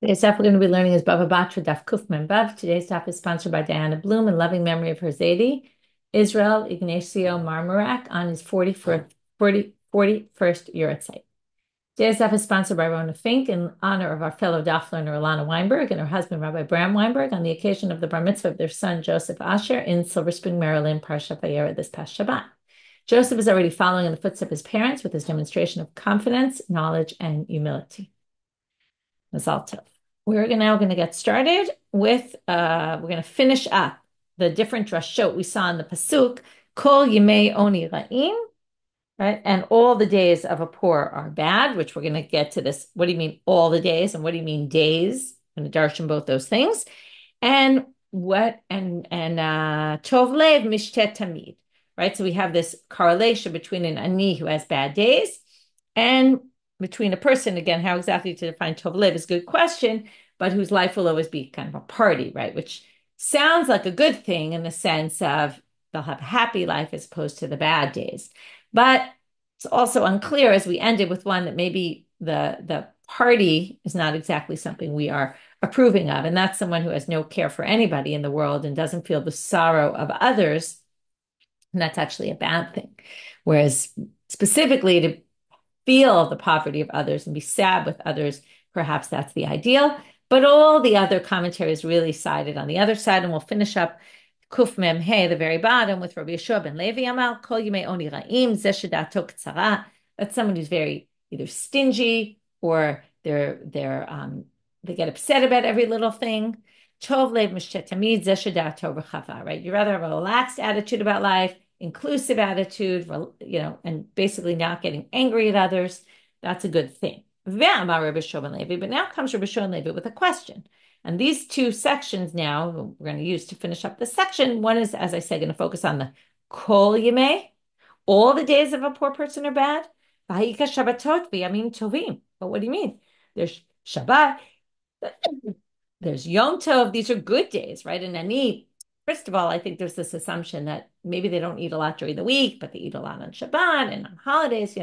Today's daf we're going to be learning is Bava Batra daf Kuf Mem Bav. Today's daf is sponsored by Diana Bloom in loving memory of her Zaidi, Israel Ignacio Marmarak on his 41st Yahrzeit. Today's daf is sponsored by Rona Fink in honor of our fellow daf learner Alana Weinberg and her husband Rabbi Bram Weinberg on the occasion of the bar mitzvah of their son Joseph Asher in Silver Spring, Maryland, Parshat Vayera this past Shabbat. Joseph is already following in the footsteps of his parents with his demonstration of confidence, knowledge, and humility. Mazal tov. We're now going to get started with, we're going to finish up the different drashot we saw in the Pasuk, Kol Yimei Oni Ra'im, right? And all the days of a poor are bad, which we're going to get to this. What do you mean all the days? And what do you mean days? I'm going to darshan both those things. And Tov Lev Mishtet Tamid, right? So we have this correlation between an ani who has bad days and between a person, again, how exactly to define Tov Lev is a good question, but whose life will always be kind of a party, right? Which sounds like a good thing in the sense of they'll have a happy life as opposed to the bad days. But it's also unclear as we ended with one that maybe the party is not exactly something we are approving of. And that's someone who has no care for anybody in the world and doesn't feel the sorrow of others. And that's actually a bad thing. Whereas specifically to feel the poverty of others and be sad with others, perhaps that's the ideal. But all the other commentaries really sided on the other side, and we'll finish up Kuf Mem He, the very bottom, with Rabbi Yeshua ben Levi Amal, Kol Yimei Oni Ra'im, Zeh Shedato K'tzara. That's someone who's very either stingy or they get upset about every little thing. Tov Lev Mishtet Tamid, Zeh Shedato Rechava, right? You rather have a relaxed attitude about life, inclusive attitude, and basically not getting angry at others. That's a good thing. But now comes Rabbi Yeshua ben Levi with a question. And these two sections now we're going to use to finish up the section. One is, as I said, going to focus on the Kol Yimei. All the days of a poor person are bad. V'ha'ika Shabbatot v'yamim tovim. But what do you mean? There's Shabbat. There's Yom Tov. These are good days, right? And Ani, first of all, I think there's this assumption that maybe they don't eat a lot during the week, but they eat a lot on Shabbat and on holidays.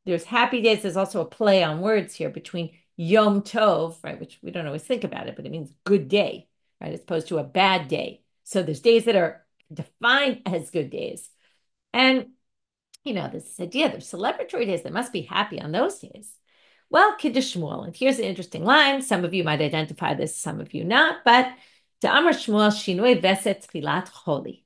There's happy days. There's also a play on words here between Yom Tov, right, which we don't always think about it, but it means good day, right, as opposed to a bad day. So there's days that are defined as good days. And, this idea, there's celebratory days that must be happy on those days. Well, Kiddush Shmuel, and here's an interesting line. Some of you might identify this, some of you not, but Ta'amar Shmuel Shinoi Veset Tchilat Choli.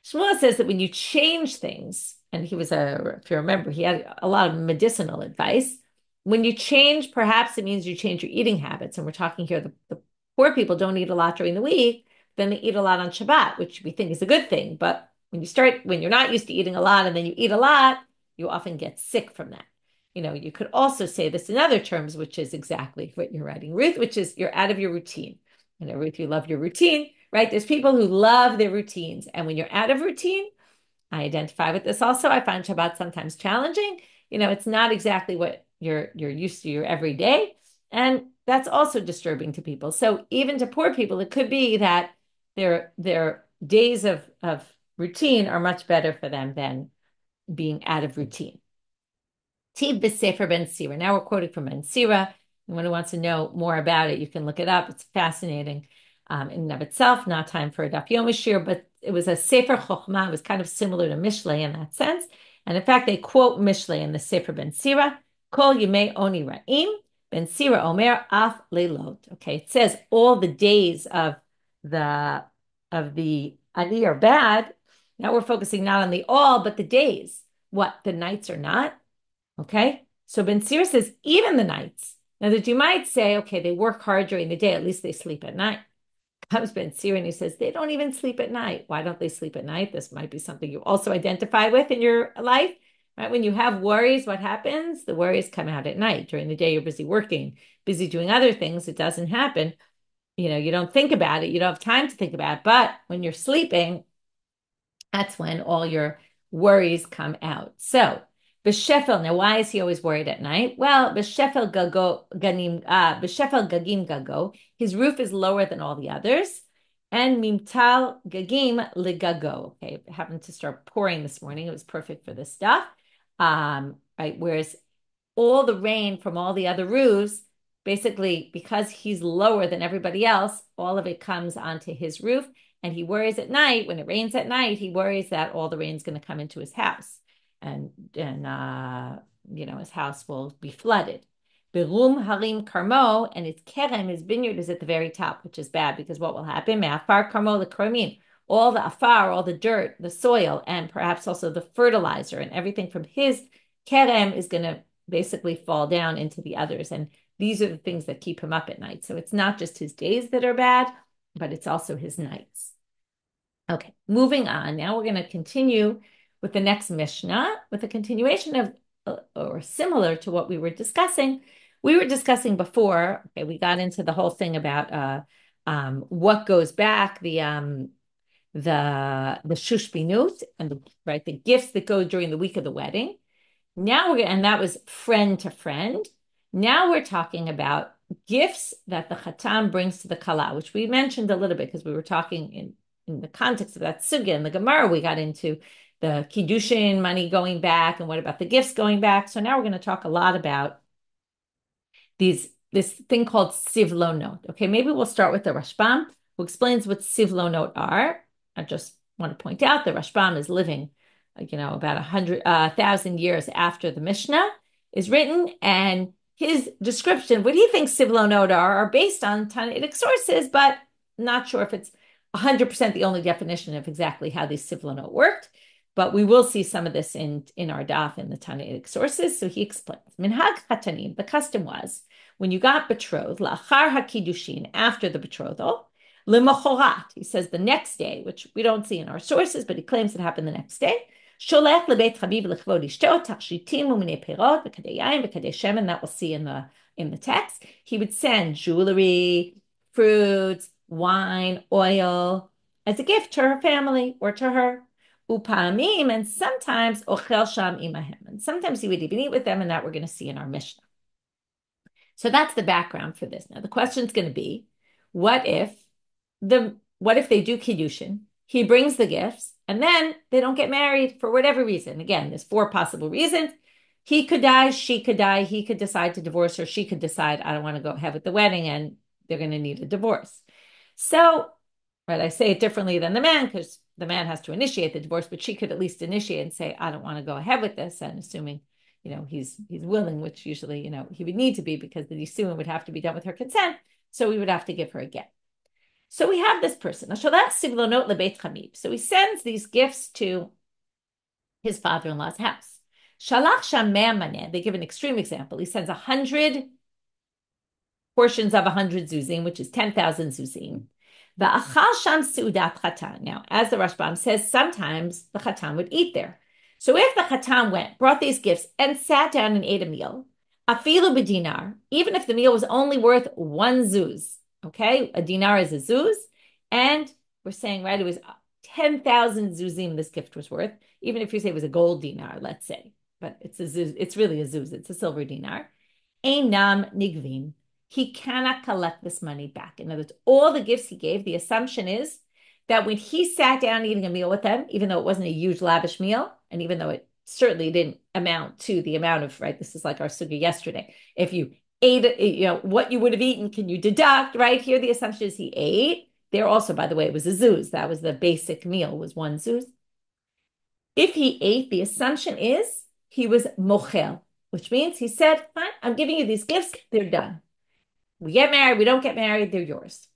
Shmuel says that when you change things, and if you remember, he had a lot of medicinal advice. When you change, perhaps it means you change your eating habits. And we're talking here, the poor people don't eat a lot during the week, then they eat a lot on Shabbat, which we think is a good thing. But when you're not used to eating a lot and then you eat a lot, you often get sick from that. You could also say this in other terms, which is exactly what you're writing, Ruth, which is you're out of your routine. Ruth, you love your routine, right? There's people who love their routines. And when you're out of routine, I identify with this also. I find Shabbat sometimes challenging. It's not exactly what you're used to your everyday. And that's also disturbing to people. So even to poor people, it could be that their days of routine are much better for them than being out of routine. Tiv b'sefer ben Sira. Now we're quoting from Ben Sira. Anyone who wants to know more about it, you can look it up. It's fascinating in and of itself. Not time for a daf Yomi Shiur, but it was a Sefer Chochmah. It was kind of similar to Mishlei in that sense. And in fact, they quote Mishlei in the Sefer Ben Sira, Kol Yimei Oni Ra'im, Ben Sira Omer Af Leilot. Okay, it says all the days of the Ani are bad. Now we're focusing not on the all, but the days. What? The nights are not? Okay, so Ben Sira says even the nights. Now that you might say, okay, they work hard during the day, at least they sleep at night. Comes Ben Sira and he says, they don't even sleep at night. Why don't they sleep at night? This might be something you also identify with in your life, right? When you have worries, what happens? The worries come out at night. During the day, you're busy working, busy doing other things. It doesn't happen. You don't think about it. You don't have time to think about it. But when you're sleeping, that's when all your worries come out. So, B'shefel, now why is he always worried at night? Well, B'shefel gagim gago, his roof is lower than all the others. And mimtal gagim ligago. Okay, it happened to start pouring this morning. It was perfect for this stuff. Right, whereas all the rain from all the other roofs basically, because he's lower than everybody else, all of it comes onto his roof. And he worries at night, when it rains at night, he worries that all the rain's going to come into his house. And his house will be flooded. Berum harim karmo, and his kerem, his vineyard, is at the very top, which is bad because what will happen? Me'afar karmo lekromim, all the afar, all the dirt, the soil, and perhaps also the fertilizer and everything from his kerem is going to basically fall down into the others. And these are the things that keep him up at night. So it's not just his days that are bad, but it's also his nights. Okay, moving on. Now we're going to continue with the next Mishnah, with a continuation of, or similar to what we were discussing. We were discussing before, okay, we got into the whole thing about what goes back, the shushbinut, and the gifts that go during the week of the wedding. Now and that was friend to friend. Now we're talking about gifts that the Chatan brings to the Kala, which we mentioned a little bit because we were talking in the context of that sugya in the Gemara. We got into the Kiddushin money going back, and what about the gifts going back? So now we're going to talk a lot about this thing called sivlonot. Okay, maybe we'll start with the Rashbam, who explains what sivlonot are. I just want to point out the Rashbam is living, about 1,000 years after the Mishnah is written, and his description, what he thinks sivlonot are based on Tannaitic sources, but not sure if it's 100% the only definition of exactly how these sivlonot worked. But we will see some of this in our daf in the Tannaitic sources. So he explains, Minhag Chatanim, the custom was, when you got betrothed, la'achar hakiddushin, after the betrothal, l'machorat, he says the next day, which we don't see in our sources, but he claims it happened the next day, sholech lebeit chaviv l'chvod ishto, tachshitim u'minei perot, v'kadei yain, v'kadei shemen, that we'll see in the text. He would send jewelry, fruits, wine, oil, as a gift to her family or to her. Upamim, and sometimes ochel sham imahem, and sometimes he would even eat with them, and that we're going to see in our Mishnah. So that's the background for this. Now the question is going to be, what if they do kiddushin? He brings the gifts, and then they don't get married for whatever reason. Again, there's 4 possible reasons. He could die, she could die, he could decide to divorce her, she could decide, I don't want to go ahead with the wedding, and they're going to need a divorce. So, right, I say it differently than the man because the man has to initiate the divorce, but she could at least initiate and say, I don't want to go ahead with this. And assuming, he's willing, which usually, he would need to be because the nisuin would have to be done with her consent. So we would have to give her a get. So we have this person. So that's sivlonot lebeit chamib. So he sends these gifts to his father-in-law's house. Shalach sham mea maneh. They give an extreme example. He sends 100 portions of 100 zuzim, which is 10,000 zuzim. Now, as the Rashbam says, sometimes the Chatan would eat there. So if the Chatan brought these gifts, and sat down and ate a meal, afilu b'dinar, even if the meal was only worth 1 zuz, okay, a dinar is a zuz, and we're saying, right, it was 10,000 zuzim this gift was worth, even if you say it was a gold dinar, let's say, but it's a zuz, it's really a zuz, it's a silver dinar. Einam nigvin. He cannot collect this money back. In other words, all the gifts he gave, the assumption is that when he sat down eating a meal with them, even though it wasn't a huge lavish meal, and even though it certainly didn't amount to the amount of, right, this is like our sugya yesterday. If you ate, what you would have eaten, can you deduct, right? Here the assumption is he ate. There also, by the way, it was a zuz. That was the basic meal, was 1 zuz. If he ate, the assumption is he was mochel, which means he said, fine, I'm giving you these gifts, they're done. We get married, we don't get married, they're yours.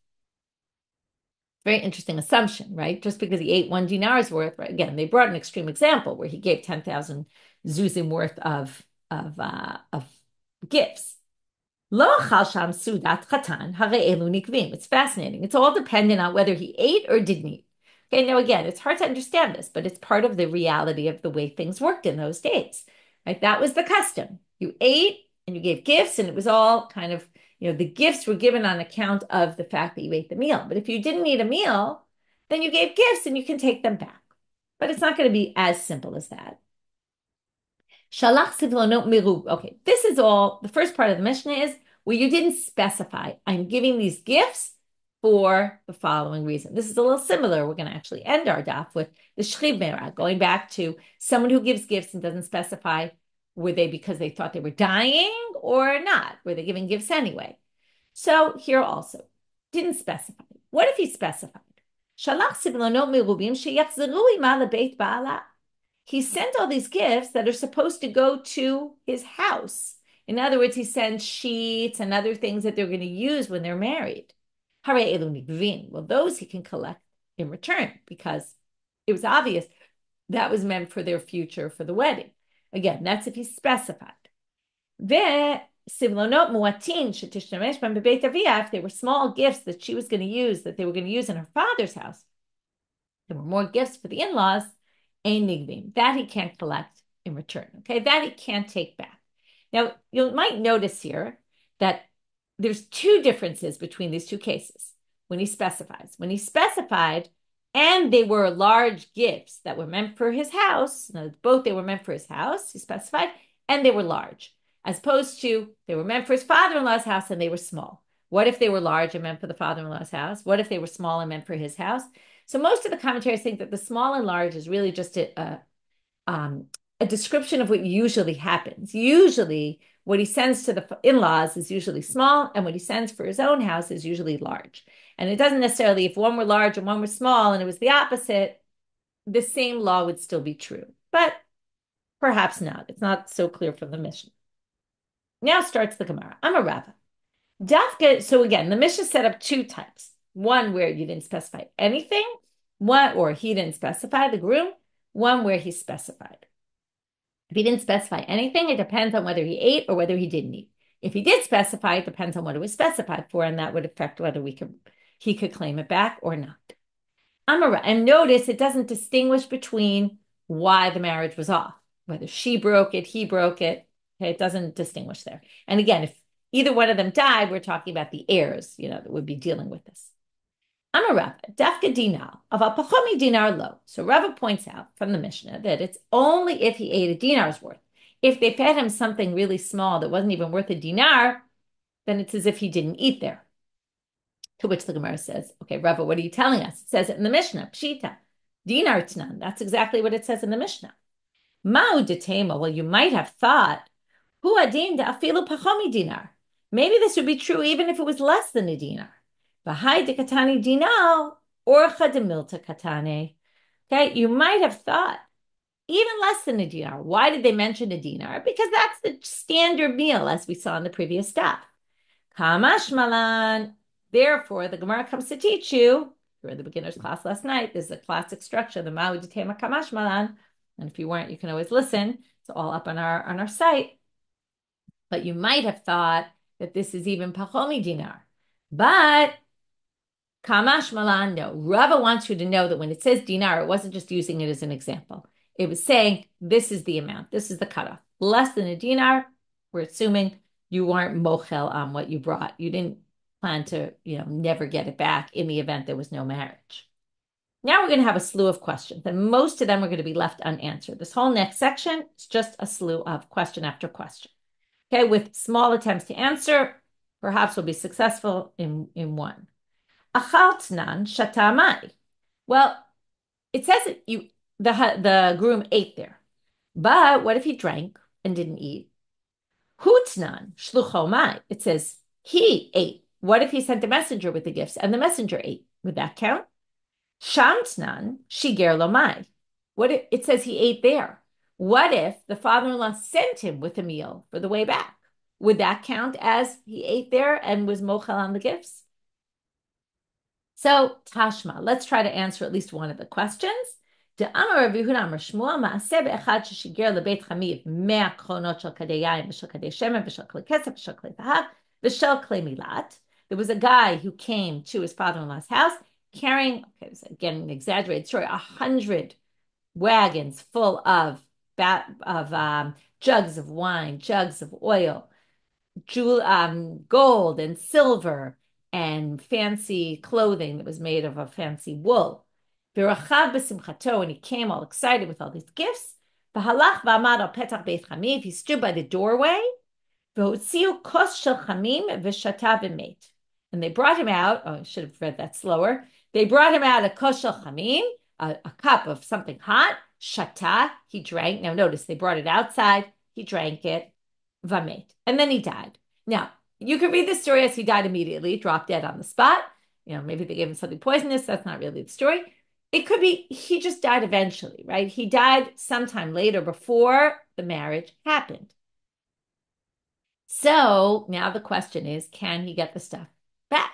Very interesting assumption, right? Just because he ate 1 dinar's worth, right? Again, they brought an extreme example where he gave 10,000 zuzim worth of gifts. It's fascinating. It's all dependent on whether he ate or didn't eat. Okay, now again, it's hard to understand this, but it's part of the reality of the way things worked in those days, right? That was the custom. You ate and you gave gifts, and it was all kind of, the gifts were given on account of the fact that you ate the meal. But if you didn't eat a meal, then you gave gifts and you can take them back. But it's not going to be as simple as that. Shalach sivlonot mirub. Okay, this is all, the first part of the Mishnah is where you didn't specify, I'm giving these gifts for the following reason. This is a little similar. We're going to actually end our daf with the shchiv merah, going back to someone who gives gifts and doesn't specify Were they because they thought they were dying or not? Were they giving gifts anyway? So here also, didn't specify. What if he specified? Shalach sivlonot merubim sheyachzeru ima lebeit ba'ala. He sent all these gifts that are supposed to go to his house. In other words, he sent sheets and other things that they're going to use when they're married. Hare elu nigvin. Well, those he can collect in return because it was obvious that was meant for their future for the wedding. Again, that's if he specified. Sivlonot muatin shetishtamesh b'hem bebeit avia. If they were small gifts that she was going to use, that they were going to use in her father's house, there were more gifts for the in-laws. Ein nigvim, that he can't collect in return. Okay, that he can't take back. Now you might notice here that there's two differences between these two cases when he specifies. When he specified, and they were large gifts that were meant for his house. Both they were meant for his house, he specified, and they were large. As opposed to they were meant for his father-in-law's house and they were small. What if they were large and meant for the father-in-law's house? What if they were small and meant for his house? So most of the commentaries think that the small and large is really just a description of what usually happens. Usually what he sends to the in-laws is usually small, and what he sends for his own house is usually large. And it doesn't necessarily, if one were large and one were small and it was the opposite, the same law would still be true. But perhaps not. It's not so clear from the Mishnah. Now starts the Gemara. I'm a Rava. Dafka, so again, the Mishnah set up two types. One where you didn't specify anything, one, or he didn't specify the groom, one where he specified. If he didn't specify anything, it depends on whether he ate or whether he didn't eat. If he did specify, it depends on what it was specified for, and that would affect whether he could claim it back or not. And notice it doesn't distinguish between why the marriage was off, whether she broke it, he broke it. Okay, it doesn't distinguish there. And again, if either one of them died, we're talking about the heirs, that would be dealing with this. I'm a Rava, dafka dinar, aval pachomi dinar lo. So Rava points out from the Mishnah that it's only if he ate a dinar's worth. If they fed him something really small that wasn't even worth a dinar, then it's as if he didn't eat there. To which the Gemara says, okay, Rava, what are you telling us? It says it in the Mishnah, pshita, dinar tnan. That's exactly what it says in the Mishnah. Ma'u detema, well, you might have thought, hu adin da afilu pachomi dinar. Maybe this would be true even if it was less than a dinar. Bahai de katani dinar, orcha de milta katane. Okay, you might have thought even less than a dinar. Why did they mention a dinar? Because that's the standard meal, as we saw in the previous step. Kamash malan. Therefore, the Gemara comes to teach you. You were in the beginner's class last night. This is a classic structure, the Ma'u Ditema Kamash malan. And if you weren't, you can always listen. It's all up on our site. But you might have thought that this is even pachomi dinar. But Kamash malan, no. Rava wants you to know that when it says dinar, it wasn't just using it as an example. It was saying this is the amount. This is the cutoff. Less than a dinar, we're assuming you weren't mochel on what you brought. You didn't plan to, never get it back in the event there was no marriage. Now we're going to have a slew of questions, and most of them are going to be left unanswered. This whole next section is just a slew of question after question. Okay, with small attempts to answer, perhaps we'll be successful in one. Achaltnan shatamai. Well, it says that the groom ate there, but what if he drank and didn't eat? Hutnan shluchomai. It says he ate. What if he sent a messenger with the gifts and the messenger ate? Would that count? Shamtnan shiger lomai. What if it says he ate there? What if the father-in-law sent him with a meal for the way back? Would that count as he ate there and was mochel on the gifts? So, Tashma, let's try to answer at least one of the questions. There was a guy who came to his father-in-law's house carrying, okay, this is again an exaggerated story, 100 wagons full of jugs of wine, jugs of oil, gold and silver, and fancy clothing that was made of a fancy wool. And he came all excited with all these gifts. He stood by the doorway. And they brought him out. Oh, I should have read that slower. They brought him out a kos shel chamim, a cup of something hot. Shata, he drank. Now notice they brought it outside. he drank it, vamet, and then he died. Now, you could read the story as he died immediately, dropped dead on the spot. Maybe they gave him something poisonous. That's not really the story. It could be he just died eventually, right? He died sometime later before the marriage happened. So now the question is, can he get the stuff back?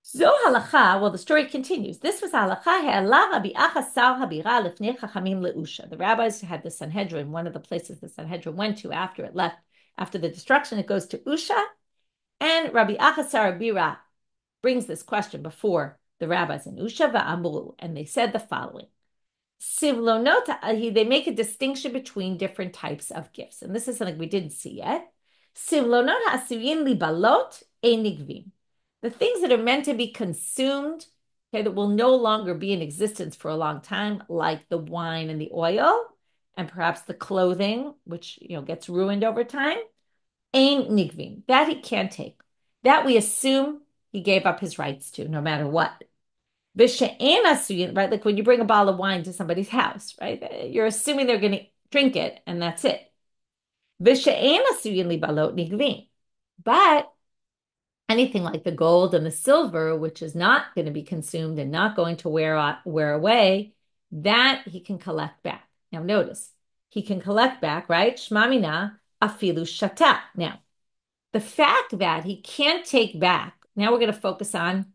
So halacha, well, the story continues. This was halacha he'ala Rabbi Achasar habira lifnei chachamim leusha. The rabbis had the Sanhedrin, one of the places the Sanhedrin went to after it left, after the destruction, it goes to Usha. And Rabbi Achasar habira brings this question before the rabbis in Usha va'amru, and they said the following. Sivlonot, they make a distinction between different types of gifts. And this is something we didn't see yet. Sivlonot ha'asuyin libalot enigvim. The things that are meant to be consumed, okay, that will no longer be in existence for a long time, like the wine and the oil, and perhaps the clothing, which gets ruined over time, ein nigvim, that he can't take. That we assume he gave up his rights to, no matter what. Right? Like when you bring a bottle of wine to somebody's house, right? You're assuming they're going to drink it, and that's it. But anything like the gold and the silver, which is not going to be consumed and not going to wear away, that he can collect back. Now notice, he can collect back, right? Shmamina afilu shata. Now, the fact that he can't take back, now we're going to focus on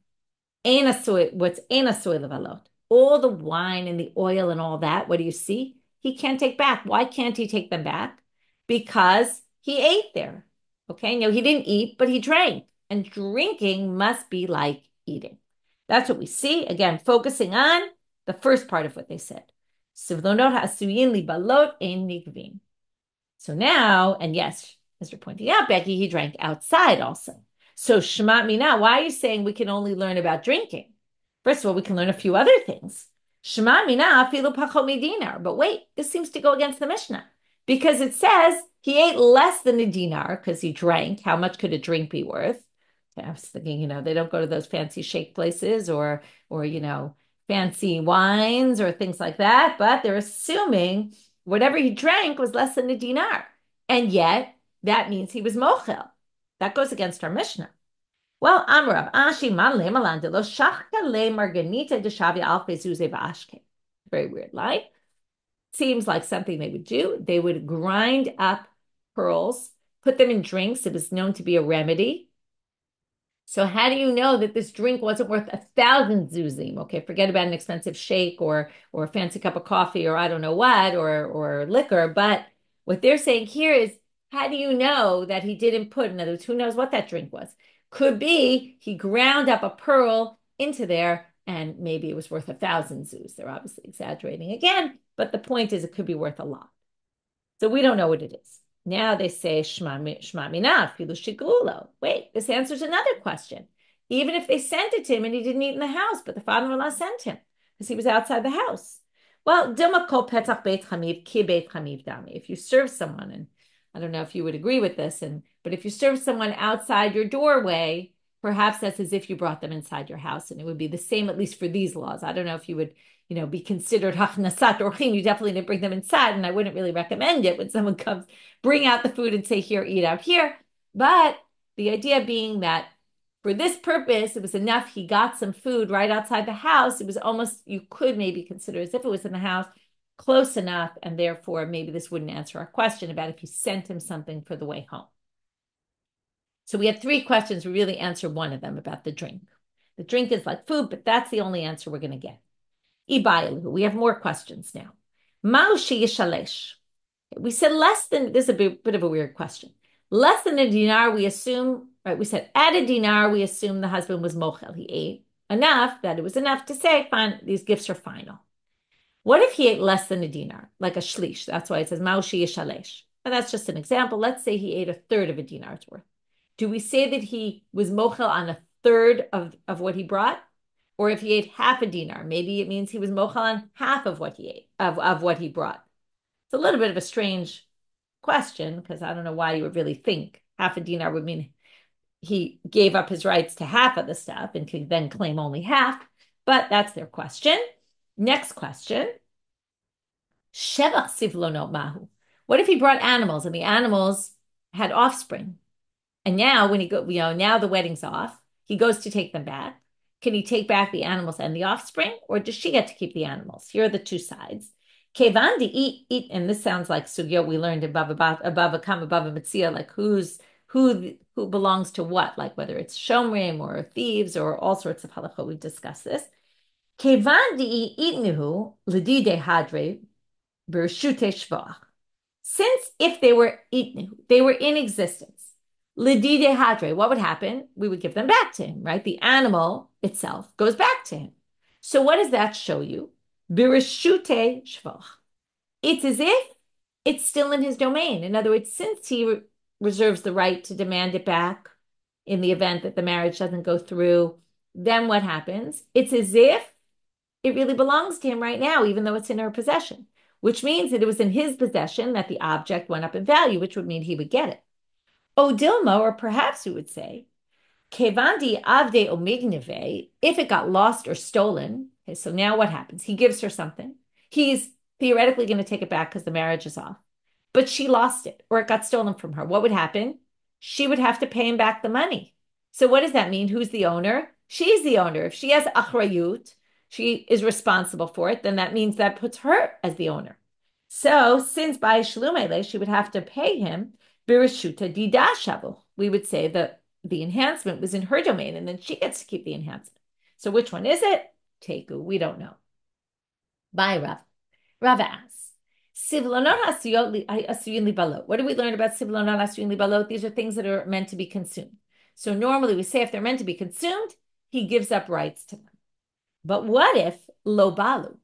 what's enasoy levalot. All the wine and the oil and all that, what do you see? He can't take back. Why can't he take them back? Because he ate there. Okay, no, he didn't eat, but he drank. And drinking must be like eating. That's what we see. Again, focusing on the first part of what they said. Sivlonot ha'asuyin libalot ein nigvim. So now, and yes, as you're pointing out, Becky, he drank outside also. So Shema Mina, why are you saying we can only learn about drinking? First of all, we can learn a few other things. Shema Mina afilu pachot dinar. But wait, this seems to go against the Mishnah because it says he ate less than a dinar because he drank. How much could a drink be worth? I was thinking, they don't go to those fancy shake places or fancy wines or things like that, but they're assuming whatever he drank was less than a dinar. And yet that means he was mochel. That goes against our Mishnah. Well, Amrav, Ashi man le malandelo shachka le marganita deshavi alfe zuze ba'ashke. Very weird line. Seems like something they would do. They would grind up pearls, put them in drinks. It was known to be a remedy. So how do you know that this drink wasn't worth 1,000 zuzim? Okay, forget about an expensive shake or a fancy cup of coffee or I don't know what or liquor. But what they're saying here is, how do you know that he didn't put, in other words, who knows what that drink was? Could be he ground up a pearl into there and maybe it was worth 1,000 zuz. They're obviously exaggerating again, but the point is it could be worth a lot. So we don't know what it is. Now they say, Shma mina, filu shigulo. Wait, this answers another question. Even if they sent it to him and he didn't eat in the house, but the father-in-law sent him because he was outside the house. Well, dilma kol petach beit chamiv ki beit chamiv dami. If you serve someone, and I don't know if you would agree with this, but if you serve someone outside your doorway, perhaps that's as if you brought them inside your house, and it would be the same, at least for these laws. I don't know if you would be considered hachnasat orchin. You definitely didn't bring them inside, and I wouldn't really recommend it when someone comes, bring out the food and say, here, eat out here. But the idea being that for this purpose, it was enough he got some food right outside the house. It was almost, you could maybe consider as if it was in the house, close enough, and therefore maybe this wouldn't answer our question about if you sent him something for the way home. So we had 3 questions. We really answered one of them about the drink. The drink is like food, but that's the only answer we're going to get. We have more questions now. We said less than, this is a bit of a weird question. Less than a dinar, we assume, right? We said at a dinar, we assume the husband was mochel. He ate enough that it was enough to say, fine, these gifts are final. What if he ate less than a dinar, like a shlish? That's why it says ma'ushi yishalesh. And that's just an example. Let's say he ate a third of a dinar's worth. Do we say that he was mochel on a third of what he brought? Or if he ate half a dinar, maybe it means he was mochel on half of what he ate, of what he brought. It's a little bit of a strange question because I don't know why you would really think half a dinar would mean he gave up his rights to half of the stuff and could then claim only half. But that's their question. Next question. Shevach sivlonot mahu. What if he brought animals and the animals had offspring? And now when he go, now the wedding's off, he goes to take them back. Can he take back the animals and the offspring, or does she get to keep the animals? Here are the two sides. Kevandi eat, and this sounds like sugya we learned above kama above mitzia, like who belongs to what, like whether it's shomrim or thieves or all sorts of halacha. We've discussed this. Kevandi itnuhu ledide hadre bershute shvach. Since if they were itnuhu, they were in existence. Lidide hadre, what would happen? We would give them back to him, right? The animal itself goes back to him. So what does that show you? Birishute shvach. It's as if it's still in his domain. In other words, since he reserves the right to demand it back in the event that the marriage doesn't go through, then what happens? It's as if it really belongs to him right now, even though it's in her possession, which means that it was in his possession that the object went up in value, which would mean he would get it. Odilma, or perhaps we would say, Kevandi avde omigneve, if it got lost or stolen. Okay, so now what happens? He gives her something. He's theoretically going to take it back because the marriage is off. But she lost it or it got stolen from her. What would happen? She would have to pay him back the money. So what does that mean? Who's the owner? She's the owner. If she has achrayut, she is responsible for it, then that means that puts her as the owner. So since by shlumele, she would have to pay him birishuta didashavu. We would say that the enhancement was in her domain, and then she gets to keep the enhancement. So which one is it? Teku. We don't know. By Rava. Rava asks, sivlonot asuyun libalot. What do we learn about sivlonot asuyun libalot? These are things that are meant to be consumed. So normally we say if they're meant to be consumed, he gives up rights to them. But what if lo balu?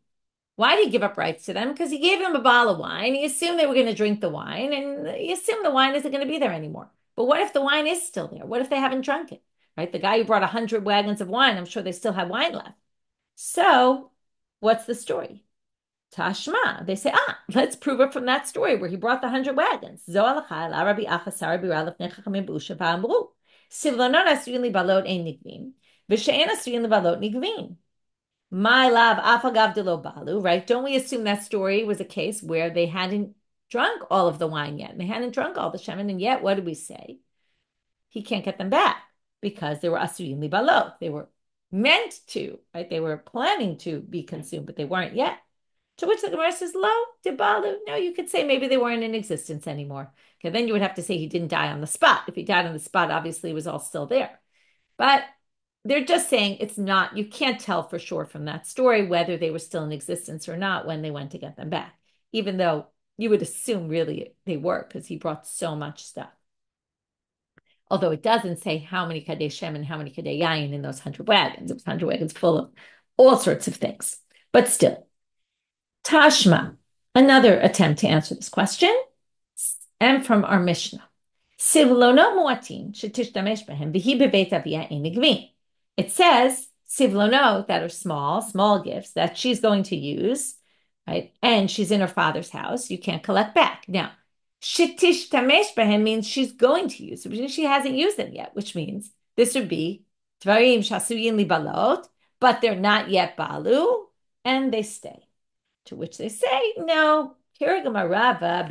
Why did he give up rights to them? Because he gave them a bottle of wine. He assumed they were going to drink the wine, and he assumed the wine isn't going to be there anymore. But what if the wine is still there? What if they haven't drunk it? Right? The guy who brought 100 wagons of wine, I'm sure they still have wine left. So what's the story? Tashma. They say, let's prove it from that story where he brought the 100 wagons. Sivlonot asuyin libalot ein nigvin, v'she'en asuyin libalot nigvin. My love, afagav de lo balu, right? Don't we assume that story was a case where they hadn't drunk all of the wine yet, and they hadn't drunk all the shemen, and yet what do we say? He can't get them back because they were asuyin libalot. They were meant to, right? They were planning to be consumed, but they weren't yet. To which the Gemara says, lo, de balu. No, you could say maybe they weren't in existence anymore. Okay, then you would have to say he didn't die on the spot. If he died on the spot, obviously it was all still there. But they're just saying it's not, you can't tell for sure from that story whether they were still in existence or not when they went to get them back, even though you would assume really they were because he brought so much stuff. Although it doesn't say how many kadei shem and how many kadei yayin in those 100 wagons. It was 100 wagons full of all sorts of things. But still, Tashma, another attempt to answer this question, and from our Mishnah. Sivlonot muatin shetishtamesh behem v'hi bebeit avia ein nigvin. It says sivlonot that are small gifts that she's going to use, right? And she's in her father's house. You can't collect back. Now, shetishtamesh behem means she's going to use it, but she hasn't used them yet, which means this would be dvarim shasuyin libalot, but they're not yet balu, and they stay. To which they say, no, Rava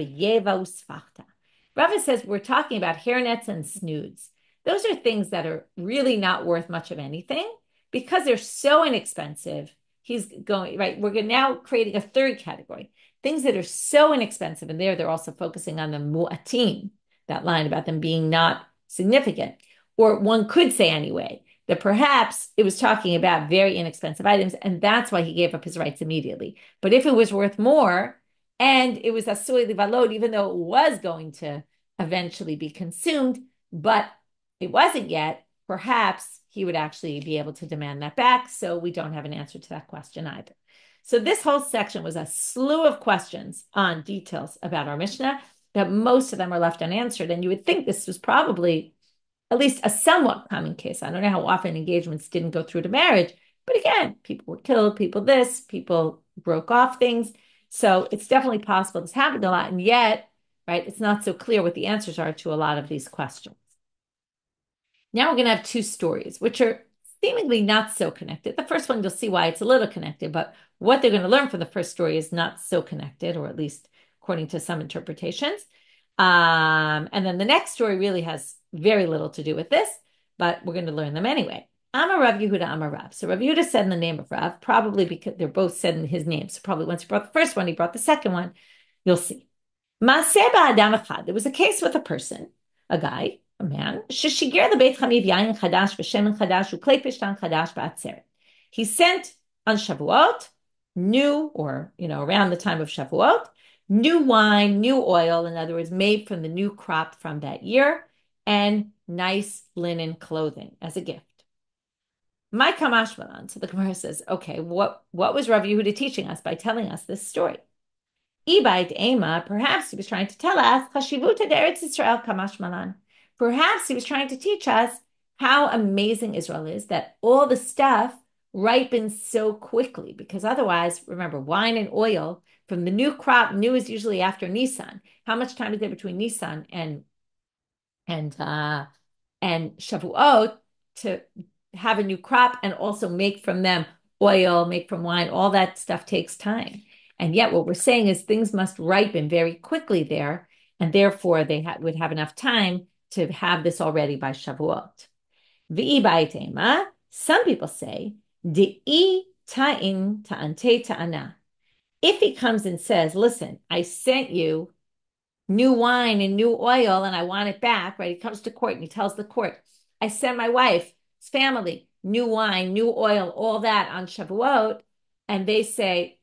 says we're talking about hairnets and snoods. Those are things that are really not worth much of anything because they're so inexpensive. He's going, right, we're now creating a third category. Things that are so inexpensive, and they're also focusing on the mu'atim, that line about them being not significant. Or one could say anyway, that perhaps it was talking about very inexpensive items, and that's why he gave up his rights immediately. But if it was worth more, and it was asui livalot, even though it was going to eventually be consumed, but it wasn't yet, perhaps he would actually be able to demand that back. So we don't have an answer to that question either. So this whole section was a slew of questions on details about our Mishnah, that most of them are left unanswered. And you would think this was probably at least a somewhat common case. I don't know how often engagements didn't go through to marriage, but again, people were killed, people broke off things. So it's definitely possible this happened a lot. And yet, right, it's not so clear what the answers are to a lot of these questions. Now we're going to have two stories, which are seemingly not so connected. The first one, you'll see why it's a little connected, but what they're going to learn from the first story is not so connected, or at least according to some interpretations. And then the next story really has very little to do with this, but we're going to learn them anyway. Amar Rav Yehuda Amar Rav. So Rav Yehuda said in the name of Rav, probably because they're both said in his name. So probably once he brought the first one, he brought the second one. You'll see. Maaseh ba'adam echad. There was a case with a person, a guy, a man. Sheshigir lebeit chamiv yayin chadash v'shemen chadash u'klei pishtan chadash ba'atzeret. He sent on Shavuot, new, or around the time of Shavuot, new wine, new oil, in other words, made from the new crop from that year, and nice linen clothing as a gift. My kamashmalan. So the Gemara says, okay, what was Rav Yehuda teaching us by telling us this story? Ibait Ema, perhaps he was trying to tell us, Chashivuta Eretz Yisrael kamashmalan. Perhaps he was trying to teach us how amazing Israel is, that all the stuff ripens so quickly, because otherwise, remember, wine and oil from the new crop, new is usually after Nisan. How much time is there between Nisan and Shavuot to have a new crop and also make from them oil, make from wine? All that stuff takes time. And yet what we're saying is things must ripen very quickly there, and therefore they would have enough time to have this already by Shavuot. V'i. Some people say, Di'i ta'in ta'ante ta'ana. If he comes and says, listen, I sent you new wine and new oil and I want it back, right? He comes to court and he tells the court, I sent my wife, his family, new wine, new oil, all that on Shavuot. And they say,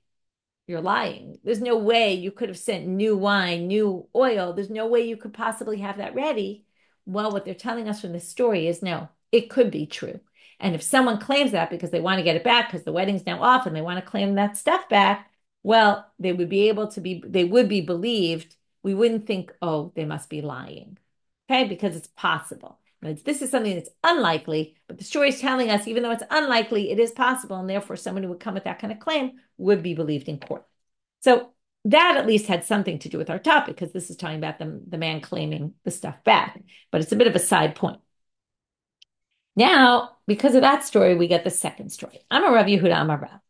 you're lying. There's no way you could have sent new wine, new oil. There's no way you could possibly have that ready. Well, what they're telling us from this story is no, it could be true. And if someone claims that because they want to get it back because the wedding's now off and they want to claim that stuff back, well, they would be believed. We wouldn't think, oh, they must be lying. Okay, because it's possible. This is something that's unlikely, but the story is telling us, even though it's unlikely, it is possible, and therefore someone who would come with that kind of claim would be believed in court. So that at least had something to do with our topic, because this is talking about the man claiming the stuff back, but it's a bit of a side point. Now, because of that story, we get the second story. Amar Rav Yehuda Amar Rav.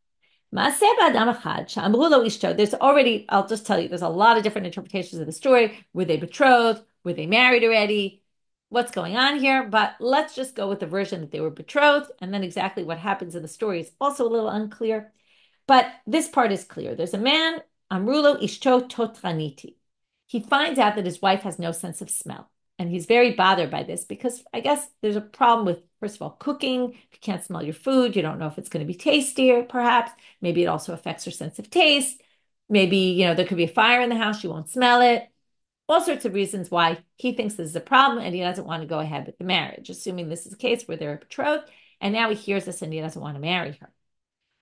There's already, I'll just tell you, there's a lot of different interpretations of the story. Were they betrothed? Were they married already? What's going on here? But let's just go with the version that they were betrothed, and then exactly what happens in the story is also a little unclear. But this part is clear. There's a man, Amrulo Ishto Totraniti. He finds out that his wife has no sense of smell. And he's very bothered by this because I guess there's a problem with, first of all, cooking. If you can't smell your food, you don't know if it's going to be tastier, perhaps. Maybe it also affects your sense of taste. Maybe, there could be a fire in the house, you won't smell it. All sorts of reasons why he thinks this is a problem and he doesn't want to go ahead with the marriage, assuming this is a case where they're betrothed, and now he hears this and he doesn't want to marry her.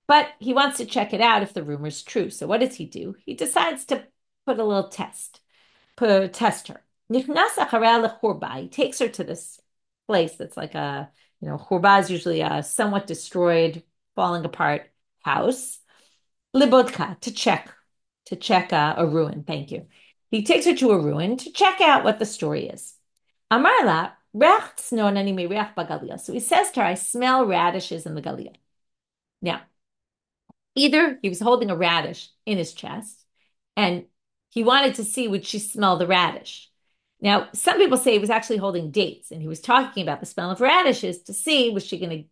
But he wants to check it out if the rumor is true. So what does he do? He decides to put a little test her. He takes her to this place that's like a, churba is usually a somewhat destroyed, falling apart house. Libodka, to check a ruin. Thank you. He takes her to a ruin to check out what the story is. Amarla, so he says to her, I smell radishes in the galil. Now, either he was holding a radish in his chest and he wanted to see, would she smell the radish? Now, some people say he was actually holding dates and he was talking about the smell of radishes to see, was he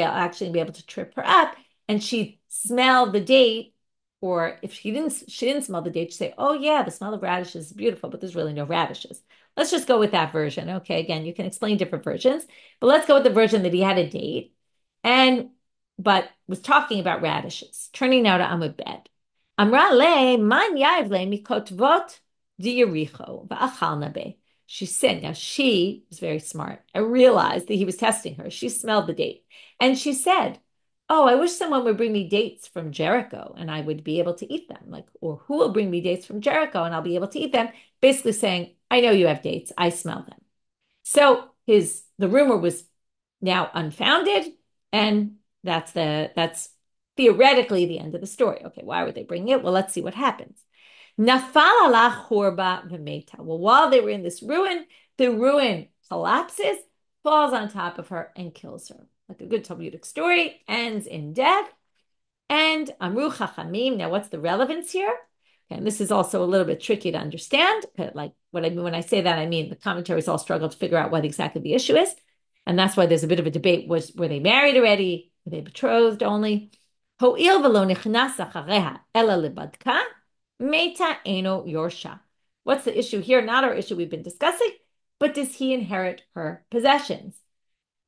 actually be able to trip her up? And she smelled the date. Or if she didn't smell the date, she'd say, oh yeah, the smell of radishes is beautiful, but there's really no radishes. Let's just go with that version. Okay, again, you can explain different versions, but let's go with the version that he had a date but was talking about radishes. Turning now to Amud Bet. Amra le man yav le mikotvot diyericho va'achalna be. She said, now she was very smart. I realized that he was testing her. She smelled the date. And she said, oh, I wish someone would bring me dates from Jericho and I would be able to eat them. Or who will bring me dates from Jericho and I'll be able to eat them? Basically saying, I know you have dates. I smell them. So the rumor was now unfounded, and that's theoretically the end of the story. Okay, why would they bring it? Well, let's see what happens. Nafal ala churba v'meta. Well, while they were in this ruin, the ruin collapses, falls on top of her, and kills her. Like a good Talmudic story, ends in death. And Amru Chachamim, now what's the relevance here? Okay, and this is also a little bit tricky to understand. Like what I mean when I say that, I mean the commentaries all struggle to figure out what exactly the issue is. And that's why there's a bit of a debate. Were they married already? Were they betrothed only? Ho'il v'lo nichnas achareha ela lebadka meta eno yorsha. What's the issue here? Not our issue we've been discussing, but does he inherit her possessions?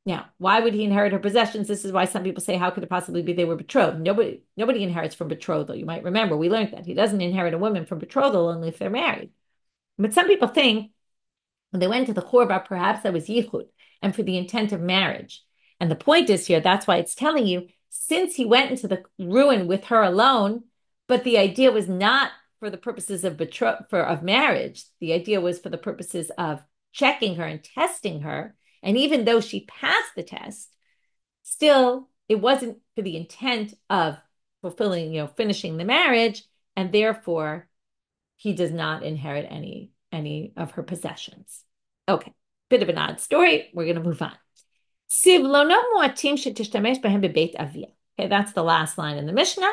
Now, why would he inherit her possessions? This is why some people say, how could it possibly be they were betrothed? Nobody inherits from betrothal. You might remember we learned that he doesn't inherit a woman from betrothal only if they're married. But some people think when they went to the Chorba, perhaps that was yichud and for the intent of marriage. And the point is here, that's why it's telling you, since he went into the ruin with her alone, but the idea was not for the purposes of of marriage. The idea was for the purposes of checking her and testing her. And even though she passed the test, still it wasn't for the intent of fulfilling, finishing the marriage, and therefore he does not inherit any of her possessions. Okay, bit of an odd story. We're going to move on. Sivlonot muatim shetishtamesh behem bebeit avia. Okay, that's the last line in the Mishnah.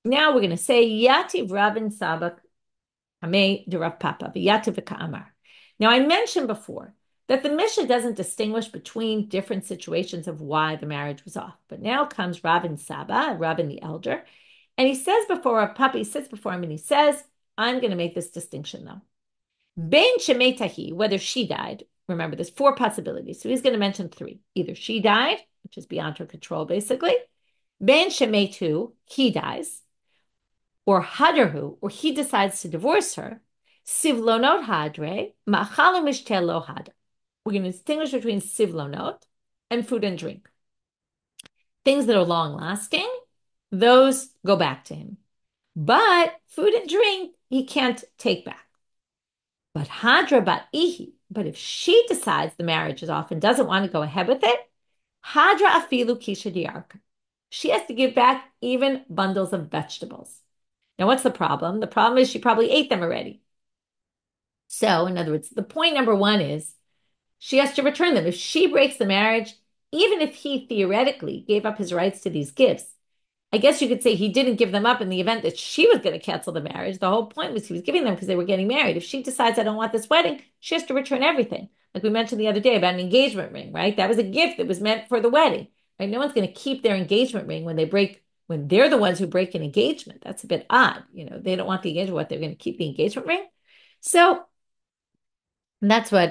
Now we're going to say yativ Rabin Sabak Hamei de Rav Papa v'yativ v'ka'amar. Now I mentioned before that the Mishnah doesn't distinguish between different situations of why the marriage was off. But now comes Rabin Saba, Rabin the elder, and he says before Rav Papa, he sits before him and he says, I'm going to make this distinction though. Bein shemetahi, whether she died, remember there's 4 possibilities. So he's going to mention 3. Either she died, which is beyond her control basically, bein shemetu, he dies, or hadarhu, or he decides to divorce her, sivlonot hadre, ma'achal mishtel lo hadar. We're going to distinguish between sivlonot and food and drink. Things that are long lasting, those go back to him. But food and drink, he can't take back. But hadra ba'ihi, but if she decides the marriage is off and doesn't want to go ahead with it, hadra afilu kisha diarka. She has to give back even bundles of vegetables. Now, what's the problem? The problem is she probably ate them already. So, in other words, the point number 1 is she has to return them. If she breaks the marriage, even if he theoretically gave up his rights to these gifts, I guess you could say he didn't give them up in the event that she was going to cancel the marriage. The whole point was he was giving them because they were getting married. If she decides, I don't want this wedding, she has to return everything. Like we mentioned the other day about an engagement ring, right? That was a gift that was meant for the wedding, right? No one's going to keep their engagement ring when they're the ones who break an engagement. That's a bit odd. They don't want the engagement. What, they're going to keep the engagement ring? So that's what,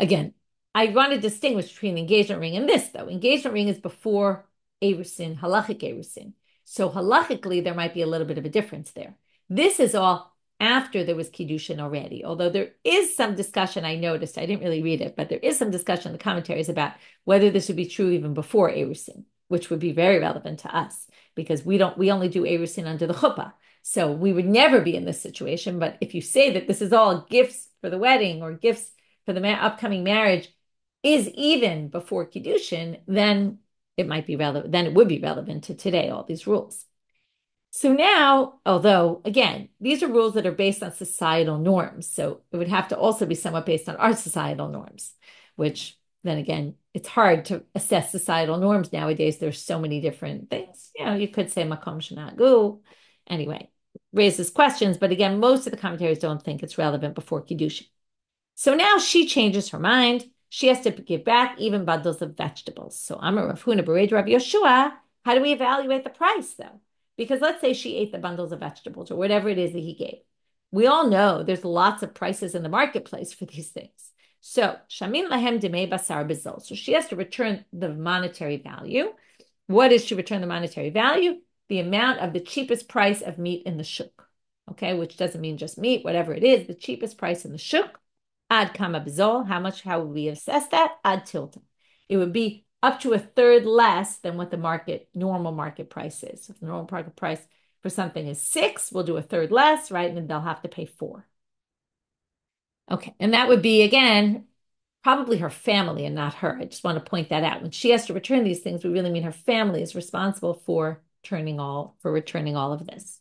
again, I want to distinguish between the engagement ring and this, though. Engagement ring is before Erusin, halachic Erusin. So halachically, there might be a little bit of a difference there. This is all after there was Kiddushin already, although there is some discussion, I noticed, I didn't really read it, but there is some discussion in the commentaries about whether this would be true even before Erusin, which would be very relevant to us, because we only do Erusin under the chuppah. So we would never be in this situation. But if you say that this is all gifts for the wedding or gifts for the upcoming marriage is even before Kiddushin, then it might be relevant, then it would be relevant to today, all these rules. So now, although, again, these are rules that are based on societal norms, so it would have to also be somewhat based on our societal norms, which then again, it's hard to assess societal norms nowadays. There's so many different things. You could say makom shenagu. Anyway, raises questions, but again, most of the commentaries don't think it's relevant before Kiddushin. So now she changes her mind. She has to give back even bundles of vegetables. So Amar Rav Huna Bered Rav Yoshua, how do we evaluate the price though? Because let's say she ate the bundles of vegetables or whatever it is that he gave. We all know there's lots of prices in the marketplace for these things. So Shamin Lahem Demei Basar Bizol. So she has to return the monetary value. What is she return the monetary value? The amount of the cheapest price of meat in the shuk. Okay, which doesn't mean just meat, whatever it is, the cheapest price in the shuk. Ad kama bizol, how would we assess that? Ad tilta. It would be up to 1/3 less than what the normal market price is. So if the normal market price for something is 6, we'll do 1/3 less, right? And then they'll have to pay 4. Okay, and that would be, again, probably her family and not her. I just want to point that out. When she has to return these things, we really mean her family is responsible for returning all of this.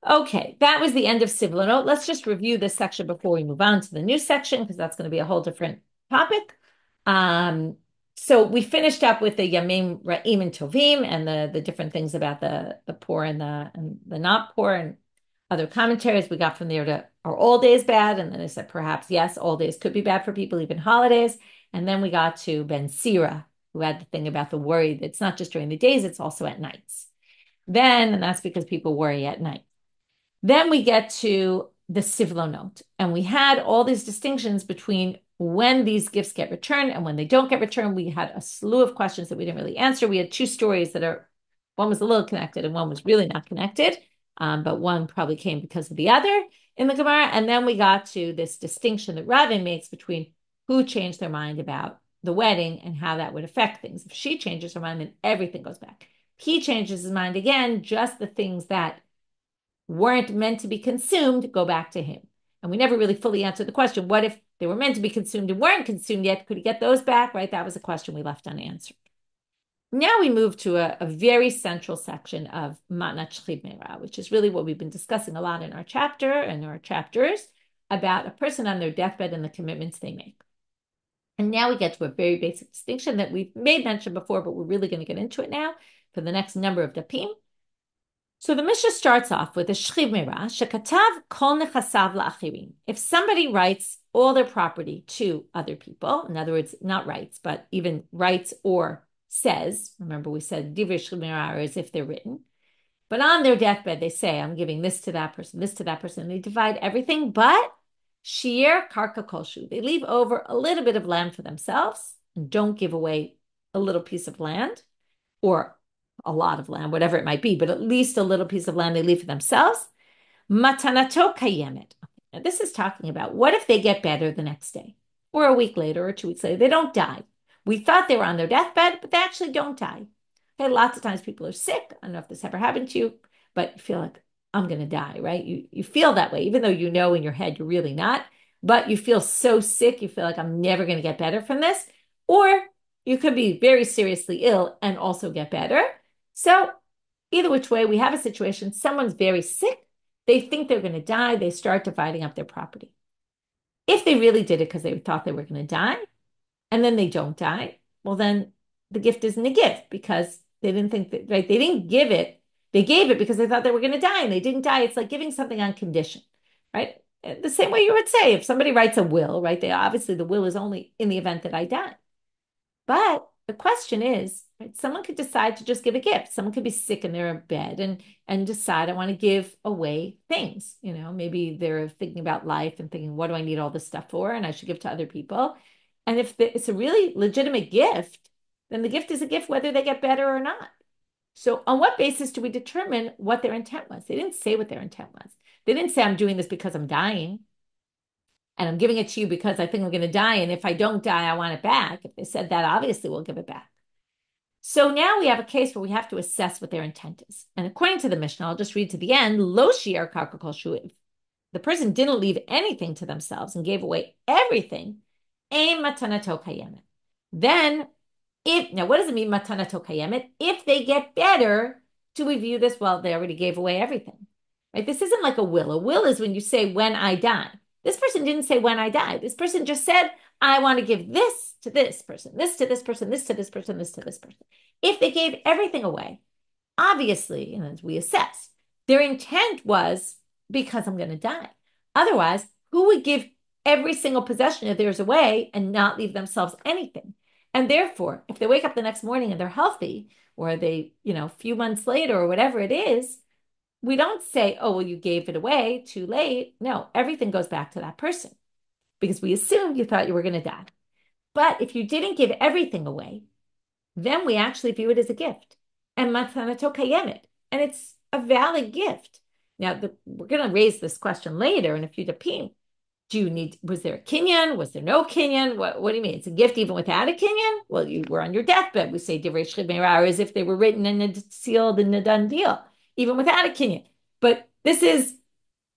Okay, that was the end of sivlonot. Let's just review this section before we move on to the new section, because that's going to be a whole different topic. So we finished up with the yamim ra'im and tovim and the different things about the poor and the not poor. And other commentaries. We got from there to, are all days bad? And then I said, perhaps, yes, all days could be bad for people, even holidays. And then we got to Ben Sira, who had the thing about the worry that it's not just during the days, it's also at nights. Then, and that's because people worry at night. Then we get to the sivlonot, and we had all these distinctions between when these gifts get returned and when they don't get returned. We had a slew of questions that we didn't really answer. We had two stories that are, one was a little connected and one was really not connected, but one probably came because of the other in the Gemara. And then we got to this distinction that Rava makes between who changed their mind about the wedding and how that would affect things. If she changes her mind, then everything goes back. He changes his mind again, just the things that weren't meant to be consumed go back to him. And we never really fully answered the question, what if they were meant to be consumed and weren't consumed yet? Could he get those back? Right? That was a question we left unanswered. Now we move to a very central section of Matnat Shchib Meira, which is really what we've been discussing a lot in our chapter and our chapters about a person on their deathbed and the commitments they make. And now we get to a very basic distinction that we've made mention before, but we're really going to get into it now for the next number of dapim. So the Mishnah starts off with a Shchib Meira, shekatav kol nechasav la'achirim. If somebody writes all their property to other people, in other words, not writes, but even writes or says, remember we said divrei Shchib Meira are as if they're written, but on their deathbed they say, I'm giving this to that person, this to that person. They divide everything, but Shiur karka kolshu. They leave over a little bit of land for themselves and don't give away a little piece of land or a lot of land, whatever it might be, but at least a little piece of land they leave for themselves. Matanato kayemet. Now this is talking about what if they get better the next day or a week later or 2 weeks later. They don't die. We thought they were on their deathbed, but they actually don't die. Okay, lots of times people are sick. I don't know if this ever happened to you, but you feel like, I'm going to die, right? You feel that way, even though you know in your head you're really not, but you feel so sick, you feel like I'm never going to get better from this. Or you could be very seriously ill and also get better. So either which way, we have a situation, someone's very sick, they think they're going to die, they start dividing up their property. If they really did it because they thought they were going to die, and then they don't die, well, then the gift isn't a gift because they didn't think that, right? They didn't give it. They gave it because they thought they were going to die and they didn't die. It's like giving something on condition, right? The same way you would say if somebody writes a will, right? Obviously the will is only in the event that I die. But the question is, right, someone could decide to just give a gift. Someone could be sick in their bed and decide I want to give away things. You know, maybe they're thinking about life and thinking, what do I need all this stuff for? And I should give to other people. And if it's a really legitimate gift, then the gift is a gift whether they get better or not. So on what basis do we determine what their intent was? They didn't say what their intent was. They didn't say, I'm doing this because I'm dying and I'm giving it to you because I think I'm going to die. And if I don't die, I want it back. If they said that, obviously we'll give it back. So now we have a case where we have to assess what their intent is. And according to the Mishnah, I'll just read to the end, Lo shiur karka kol shu. If the person didn't leave anything to themselves and gave away everything, ein matanato kayemet. Then now what does it mean, matanato kayemet? If they get better, do we view this? Well, they already gave away everything, right? This isn't like a will. A will is when you say, when I die. This person didn't say when I die. This person just said, I want to give this to this person, this to this person, this to this person, this to this person. If they gave everything away, obviously, and as we assess, their intent was because I'm going to die. Otherwise, who would give every single possession of theirs away and not leave themselves anything? And therefore, if they wake up the next morning and they're healthy, or they, a few months later or whatever it is, we don't say, oh, well, you gave it away too late. No, everything goes back to that person because we assumed you thought you were going to die. But if you didn't give everything away, then we actually view it as a gift. And matanato kayemet. And it's a valid gift. Now, we're going to raise this question later in a few dapim. Was there a kinyan? Was there no kinyan? What do you mean? It's a gift even without a kinyan? Well, you were on your deathbed. We say divrei shchib meira as if they were written and sealed in a done deal, even without a kinyan. But this is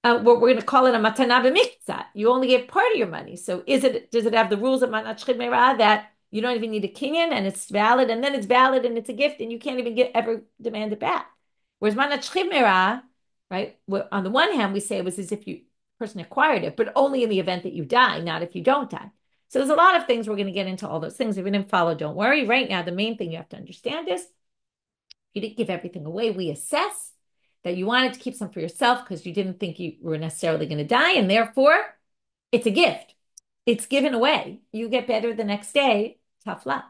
what we're going to call it a matana b'miktzat. You only give part of your money. So does it have the rules of matnat shchib meira that you don't even need a kinyan and it's valid, and then it's valid and it's a gift and you can't even ever demand it back? Whereas matnat shchib meira, right? On the one hand, we say it was as if person acquired it, but only in the event that you die, not if you don't die. So there's a lot of things. We're going to get into all those things. If you didn't follow, don't worry. Right now, the main thing you have to understand is you didn't give everything away. We assess that you wanted to keep some for yourself because you didn't think you were necessarily going to die, and therefore it's a gift. It's given away. You get better the next day, tough luck.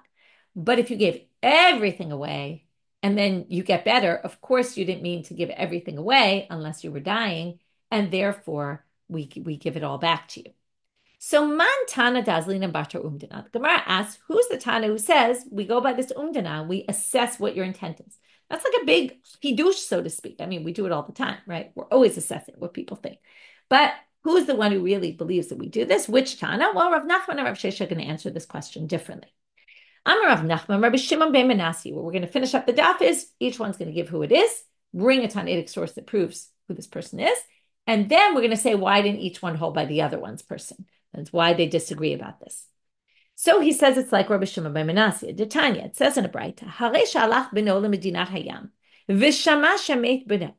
But if you gave everything away and then you get better, of course you didn't mean to give everything away unless you were dying, and therefore we give it all back to you. So man Tana Dazlin and Batra Umdana. The Gemara asks, who's the Tana who says we go by this Umdana, we assess what your intent is? That's like a big hidush, so to speak. I mean, we do it all the time, right? We're always assessing what people think. But who's the one who really believes that we do this? Which Tana? Well, Rav Nachman and Rav Shesha are going to answer this question differently. Amar Rav Nachman, Rabbi Shimon ben Menassi. What we're going to finish up the daf is each one's going to give who it is, bring a Tanaitic source that proves who this person is, and then we're going to say why didn't each one hold by the other one's person? That's why they disagree about this. So he says it's like Rabbi Shimon ben Menassi. Detanya, it says in a Braita, Harei shalach beno lemedinat hayam, v'shama shemet beno.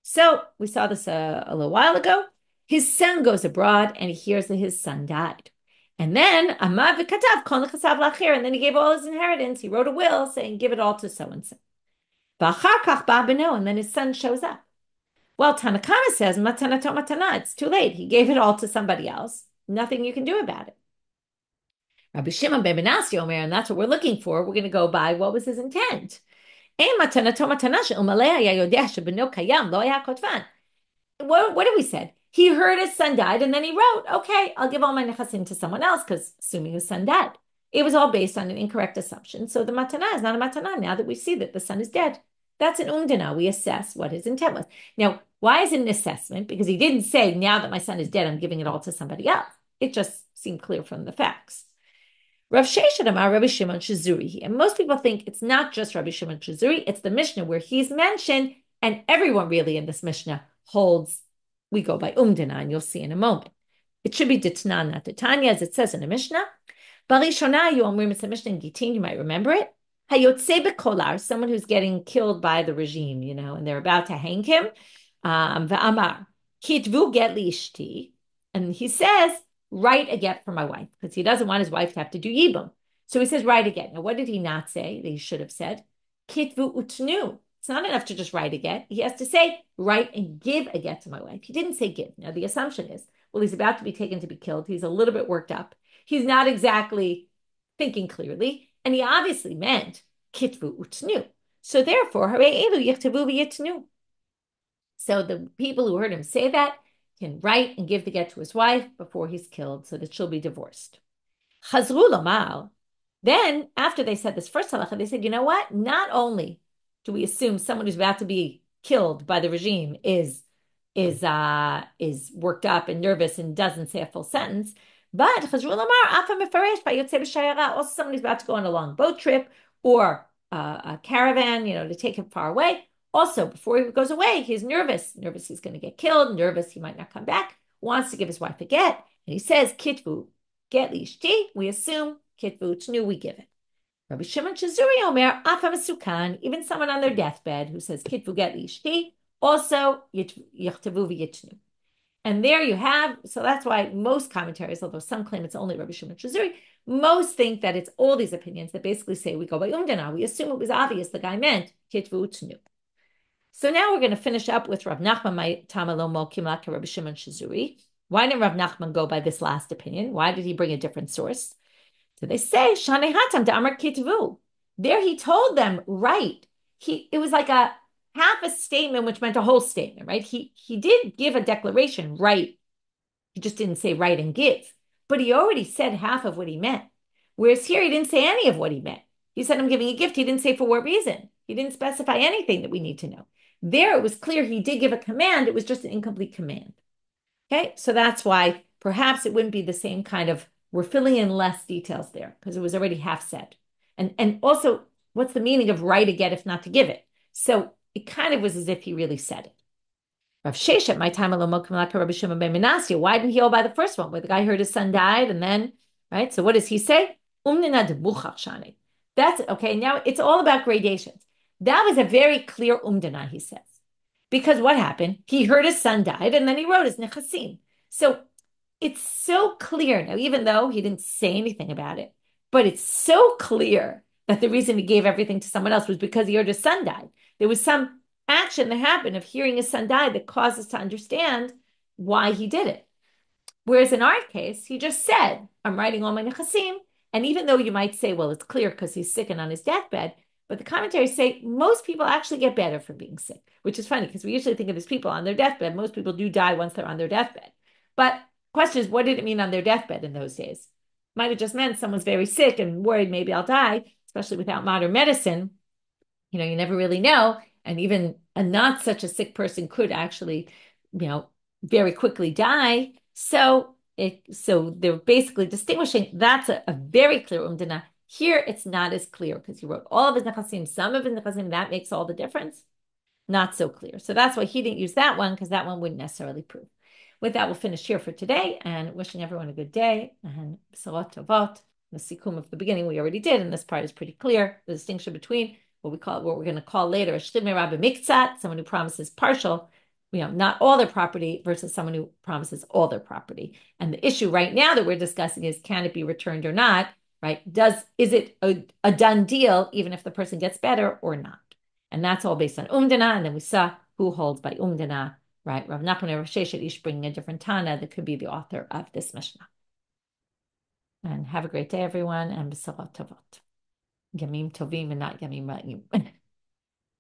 So we saw this a little while ago. His son goes abroad and he hears that his son died. And then Amad v'katav kol nechasav lachir, and then he gave all his inheritance. He wrote a will saying, give it all to so-and-so. V'achar kach ba beno, and then his son shows up. Well, Tanakana says, matanato matana, it's too late. He gave it all to somebody else. Nothing you can do about it. Rabbi Shimon ben Menassi Omer, and that's what we're looking for. We're going to go by what was his intent. What did we say? He heard his son died, and then he wrote, okay, I'll give all my nechasim to someone else, because assuming his son died. It was all based on an incorrect assumption. So the matana is not a matana now that we see that the son is dead. That's an umdana. We assess what his intent was. Now, why is it an assessment? Because he didn't say, now that my son is dead, I'm giving it all to somebody else. It just seemed clear from the facts. Rav Sheshet Amar Rabbi Shimon Shizuri. And most people think it's not just Rabbi Shimon Shizuri, it's the Mishnah where he's mentioned, and everyone really in this Mishnah holds, we go by umdana, and you'll see in a moment. It should be ditnan, not ditanya, as it says in the Mishnah. Barishona, you omrim, it's a Mishnah in Gitin, you might remember it. Hayotse bekolar, someone who's getting killed by the regime, and they're about to hang him. V'amar, kitvu get li ishti, and he says, write a get for my wife, because he doesn't want his wife to have to do yibum. So he says, write a get. Now, what did he not say that he should have said? Kitvu utnu. It's not enough to just write a get. He has to say, write and give a get to my wife. He didn't say give. Now, the assumption is, well, he's about to be taken to be killed. He's a little bit worked up. He's not exactly thinking clearly. And he obviously meant kitvu utnu. So therefore, harei elu yichtavu v'yitnu. So the people who heard him say that can write and give the get to his wife before he's killed so that she'll be divorced. Chazru lomar. Then, after they said this first halacha, they said, you know what? Not only do we assume someone who's about to be killed by the regime is worked up and nervous and doesn't say a full sentence, but chazru lomar afa mefaresh b'yotzei b'shayara, also someone who's about to go on a long boat trip or a caravan, to take him far away. Also, before he goes away, he's nervous he's going to get killed, nervous he might not come back, wants to give his wife a get, and he says, kitvu, get lishti, we assume, kitvu, tnu, we give it. Rabbi Shimon Shizuri Omer, afa mesukan, even someone on their deathbed who says, kitvu, get lishti, also, yichtavu v'yitnu. And there you have, so that's why most commentaries, although some claim it's only Rabbi Shimon Shizuri, most think that it's all these opinions that basically say we go by umdana. We assume it was obvious the guy meant kitvu tnu. So now we're going to finish up with Rav Nachman, my Tamalo Mokim Laka Rabbi Shimon Shizuri. Why didn't Rav Nachman go by this last opinion? Why did he bring a different source? So they say, Shanei Hatam Damar Kitvu. There he told them, right. It was like a half a statement, which meant a whole statement, right? He did give a declaration, right? He just didn't say right and give. But he already said half of what he meant. Whereas here, he didn't say any of what he meant. He said, I'm giving a gift. He didn't say for what reason. He didn't specify anything that we need to know. There, it was clear he did give a command. It was just an incomplete command. Okay, so that's why perhaps it wouldn't be the same kind of, we're filling in less details there because it was already half said. And also, what's the meaning of write a get if not to give it? So it kind of was as if he really said it. Rav Sheshet, my time alone, Rabbi Shimon ben Menassi. Why didn't he hold by the first one, where the guy heard his son died, and then, right? So what does he say? That's okay. Now it's all about gradations. That was a very clear umdana, he says, because what happened? He heard his son died, and then he wrote his nechasim. So it's so clear now, even though he didn't say anything about it, but it's so clear that the reason he gave everything to someone else was because he heard his son died. There was some action that happened of hearing his son die that caused us to understand why he did it. Whereas in our case, he just said, I'm writing all my nechasim. And even though you might say, well, it's clear because he's sick and on his deathbed, but the commentaries say most people actually get better from being sick, which is funny because we usually think of these people on their deathbed. Most people do die once they're on their deathbed. But question is, what did it mean on their deathbed in those days? Might have just meant someone's very sick and worried maybe I'll die, especially without modern medicine. You never really know. And even a not such a sick person could actually, very quickly die. So they're basically distinguishing. That's a very clear umdana. Here, it's not as clear because he wrote all of his nechasim, some of his nechasim. That makes all the difference. Not so clear. So that's why he didn't use that one because that one wouldn't necessarily prove. With that, we'll finish here for today and wishing everyone a good day and b'sorot tovot. The sikkum of the beginning we already did, and this part is pretty clear. The distinction between what we're going to call later a shlimei rabbi miktzat, someone who promises partial, not all their property, versus someone who promises all their property. And the issue right now that we're discussing is, can it be returned or not? Right? Is it a done deal even if the person gets better or not? And that's all based on umdana. And then we saw who holds by umdana, right? Rav Nachman and Rav Sheshet each bringing a different Tana that could be the author of this Mishnah. And have a great day, everyone, and b'sorot tovot. Yamim tovim and not yamim ra'im.